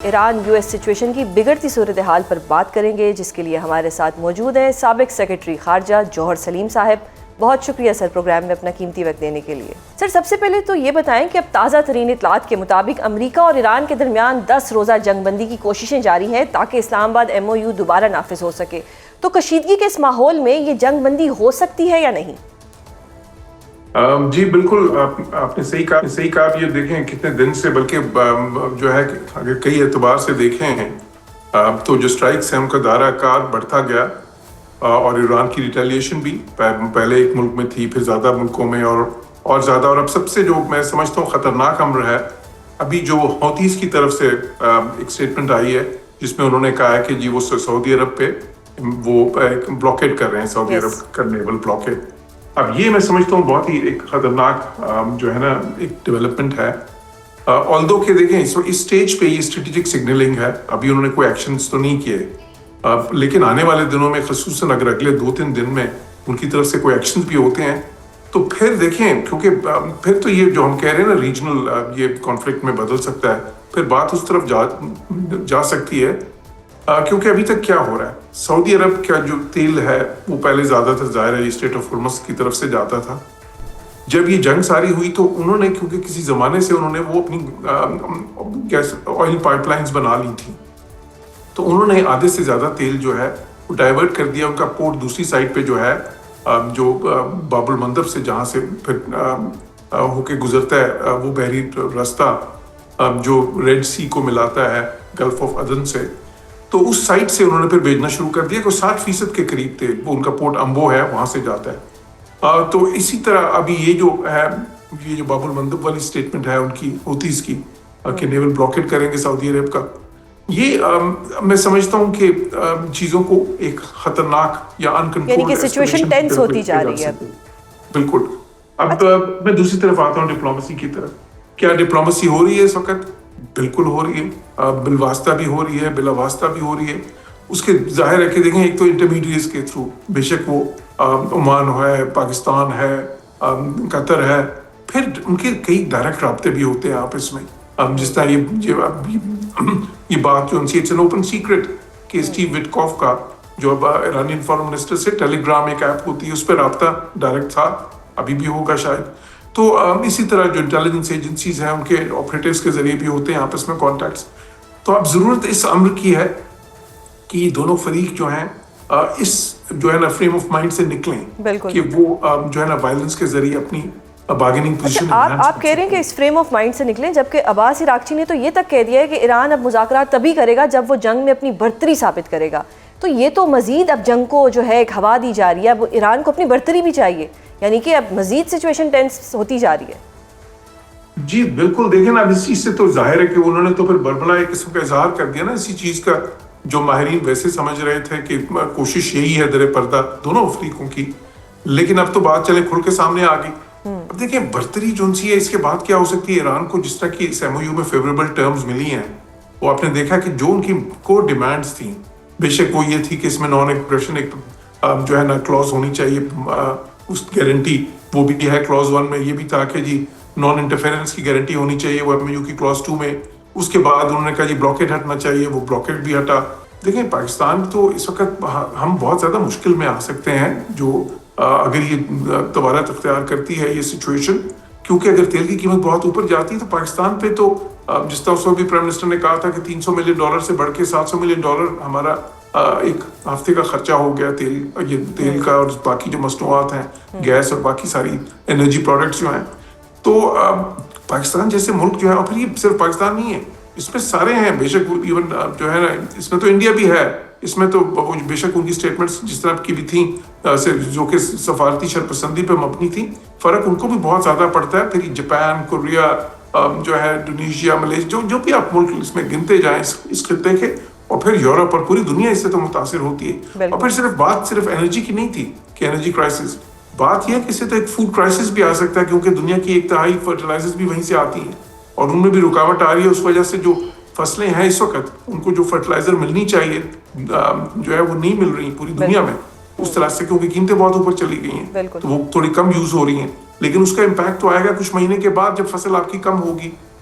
Iran U S situation کی بگڑتی صورتحال پر بات کریں گے، جس کے لیے ہمارے ساتھ موجود ہیں سابق سیکرٹری خارجہ جوہر سلیم صاحب۔ بہت شکریہ سر پروگرام میں اپنا قیمتی وقت دینے کے لیے۔ سر سب سے پہلے تو یہ بتائیں کہ اب تازہ ترین اطلاعات کے مطابق امریکہ اور ایران کے درمیان 10 روزہ جنگ بندی کی کوششیں جاری ہیں تاکہ اسلام آباد MOU دوبارہ نافذ ہو سکے، تو کشیدگی کے اس ماحول میں یہ جنگ بندی ہو سکتی ہے یا نہیں؟ جی بالکل، آپ نے صحیح کہا۔ اب یہ دیکھیں کتنے دن سے، بلکہ جو ہے اگر کئی اعتبار سے دیکھیں ہیں تو جو اسٹرائکس ہیں ان کا دائرہ کار بڑھتا گیا، اور ایران کی ریٹیلیشن بھی پہلے ایک ملک میں تھی، پھر زیادہ ملکوں میں اور زیادہ، اور اب سب سے جو میں سمجھتا ہوں خطرناک امر ہے ابھی جو حوثیز کی طرف سے ایک سٹیٹمنٹ آئی ہے جس میں انہوں نے کہا ہے کہ جی وہ سعودی عرب پہ وہ بلاکیڈ کر رہے ہیں، سعودی عرب کا نیول بلاکیڈ۔ اب یہ میں سمجھتا ہوں بہت ہی ایک خطرناک جو ہے نا ایک ڈیولپمنٹ ہے، آلدو کہ دیکھیں اس سٹیج پہ یہ اسٹریٹجک سگنلنگ ہے، ابھی انہوں نے کوئی ایکشنز تو نہیں کیے، لیکن آنے والے دنوں میں خصوصاً اگر اگلے 2-3 دن میں ان کی طرف سے کوئی ایکشنز بھی ہوتے ہیں تو پھر دیکھیں، کیونکہ پھر تو یہ جو ہم کہہ رہے ہیں نا ریجنل یہ کانفلکٹ میں بدل سکتا ہے، پھر بات اس طرف جا سکتی ہے، کیونکہ ابھی تک کیا ہو رہا ہے، سعودی عرب کا جو تیل ہے وہ پہلے زیادہ تر ظاہر ہے اسٹیٹ آف ہرمز کی طرف سے جاتا تھا۔ جب یہ جنگ ساری ہوئی تو انہوں نے، کیونکہ کسی زمانے سے انہوں نے وہ اپنی گیس آئل پائپ لائنز بنا لی تھی، تو انہوں نے آدھے سے زیادہ تیل جو ہے وہ ڈائیورٹ کر دیا۔ ان کا پورٹ دوسری سائڈ پہ جو ہے جو باب المندب سے جہاں سے پھر ہو کے گزرتا ہے وہ بحری راستہ جو ریڈ سی کو ملاتا ہے گلف آف عدن سے، تو اس سائٹ سے انہوں نے پھر بھیجنا شروع کر دیا کہ 60% کے قریب تیل وہ ان کا پورٹ امبو ہے وہاں سے جاتا ہے۔ تو اسی طرح ابھی یہ جو باب المندب والی سٹیٹمنٹ ہے ان کی حوثیز کی کہ نیول بلاکیڈ کریں گے سعودی عرب کا، یہ میں سمجھتا ہوں کہ چیزوں کو ایک خطرناک یا انکنٹرولڈ یعنی کہ سچویشن ٹینس ہوتی جا رہی ہے۔ بالکل۔ اب میں دوسری طرف آتا ہوں ڈپلومیسی کی طرف۔ کیا ڈپلومیسی ہو رہی ہے اس وقت؟ بالکل ہو رہی ہے، بالواسطہ بھی ہو رہی ہے، بلا واسطہ بھی ہو رہی ہے۔ اس کے ظاہر ہے کہ دیکھیں ایک تو انٹرمیڈیٹس کے تھرو، بے شک وہ عمان ہے، پاکستان ہے، قطر ہے، پھر ان کے کئی ڈائریکٹ رابطے بھی ہوتے ہیں آپس میں، جس طرح یہ بات جو اٹس این اوپن سیکرٹ کہ اسٹیو وٹکوف کا جو اب ایرانی فارن منسٹر سے ٹیلی گرام ایک ایپ ہوتی ہے اس پہ رابطہ ڈائریکٹ تھا، ابھی بھی ہوگا شاید۔ تو اسی طرح جو انٹیلیجنس ایجنسیز ہیں ان کے آپریٹرز کے ذریعے بھی ہوتے ہیں آپس میں کانٹیکٹس۔ تو اب ضرورت اس امر کی ہے کہ یہ دونوں فریق جو ہیں اس جو ہے نا فریم آف مائنڈ سے نکلیں کہ وہ جو ہے نا وائلنس کے ذریعے اپنی بارگیننگ پوزیشن۔ آپ کہہ رہے ہیں کہ اس فریم آف مائنڈ سے نکلیں، جبکہ عباس عراقچی نے تو یہ تک کہہ دیا ہے کہ ایران اب مذاکرات تبھی کرے گا جب وہ جنگ میں اپنی برتری ثابت کرے گا، تو یہ تو مزید اب جنگ کو جو ہے ایک ہوا دی جا رہی ہے، اب ایران کو اپنی برتری بھی چاہیے، یعنی کہ اب مزید سچویشن ٹینس ہوتی جا رہی ہے۔ جی بالکل، دیکھیں نا اب اس چیز سے تو ظاہر ہے کہ انہوں نے تو پھر بربلا ایک قسم کا اظہار کر دیا نا اسی چیز کا، جو ماہرین ویسے سمجھ رہے تھے کہ کوشش یہی ہے در پردہ دونوں فریقوں کی، لیکن اب تو بات چلے کھل کے سامنے آ گئی۔ اب دیکھیں برتری جو سی ہے اس کے بعد کیا ہو سکتی ہے ایران کو، جس طرح کی اس MOU میں فیوریبل ٹرمز ملی ہیں، وہ آپ نے دیکھا کہ جو ان کی کور ڈیمانڈز تھیں، بے شک وہ یہ تھی کہ اس میں نان ایگریشن ایک جو ہے نا کلوز ہونی چاہیے، اس گارنٹی وہ بھی ہے کلوز 1 میں، یہ بھی تھا کہ جی نان انٹرفیرنس کی گارنٹی ہونی چاہیے وہ MOU کی کلوز 2 میں، اس کے بعد انہوں نے کہا جی بلاکیڈ ہٹنا چاہیے، وہ بلاکیڈ بھی ہٹا۔ دیکھیں پاکستان تو اس وقت ہم بہت زیادہ مشکل میں آ سکتے ہیں جو اگر یہ دوبارہ اختیار کرتی ہے یہ سچویشن، کیونکہ اگر تیل کی قیمت بہت اوپر جاتی ہے تو پاکستان پہ تو جس طرح اس وقت بھی پرائم منسٹر نے کہا تھا کہ $300 ملین سے بڑھ کے $700 ملین ہمارا ایک ہفتے کا خرچہ ہو گیا تیل کا، اور باقی جو مصنوعات ہیں گیس اور باقی ساری انرجی پروڈکٹس جو ہیں، تو پاکستان جیسے ملک جو ہے، اور پھر یہ صرف پاکستان نہیں ہے، اس میں سارے ہیں، بے شک ایون جو ہے نا اس میں تو انڈیا بھی ہے، اس میں تو بے شک ان کی سٹیٹمنٹس جس طرح کی بھی تھیں جو کہ سفارتی شرپسندی پہ مبنی تھیں، فرق ان کو بھی بہت زیادہ پڑتا ہے۔ پھر جاپان، کوریا جو ہے، انڈونیشیا، ملیشیا، جو بھی آپ ملک اس میں گنتے جائیں اس خطے کے، اور پھر یورپ اور پوری دنیا اس سے تو متاثر ہوتی ہے۔ اور پھر بات صرف انرجی کی نہیں تھی کہ انرجی کرائسس، بات یہ ہے کہ اس سے تو ایک فوڈ کرائسس بھی آ سکتا ہے، کیونکہ دنیا کی 1/3 فرٹیلائزرز بھی وہیں سے آتی ہیں، اور ان میں بھی رکاوٹ آ رہی ہے اس وجہ سے جو فصلیں ہیں اس وقت ان کو جو فرٹیلائزر ملنی چاہیے جو ہے وہ نہیں مل رہی پوری دنیا میں اس طرح سے، کیونکہ قیمتیں بہت اوپر چلی گئی ہیں تو وہ تھوڑی کم یوز ہو رہی ہیں، لیکن اس کا امپیکٹ تو آئے گا کچھ مہینے کے بعد جب فصل آپ کی کم ہوگی،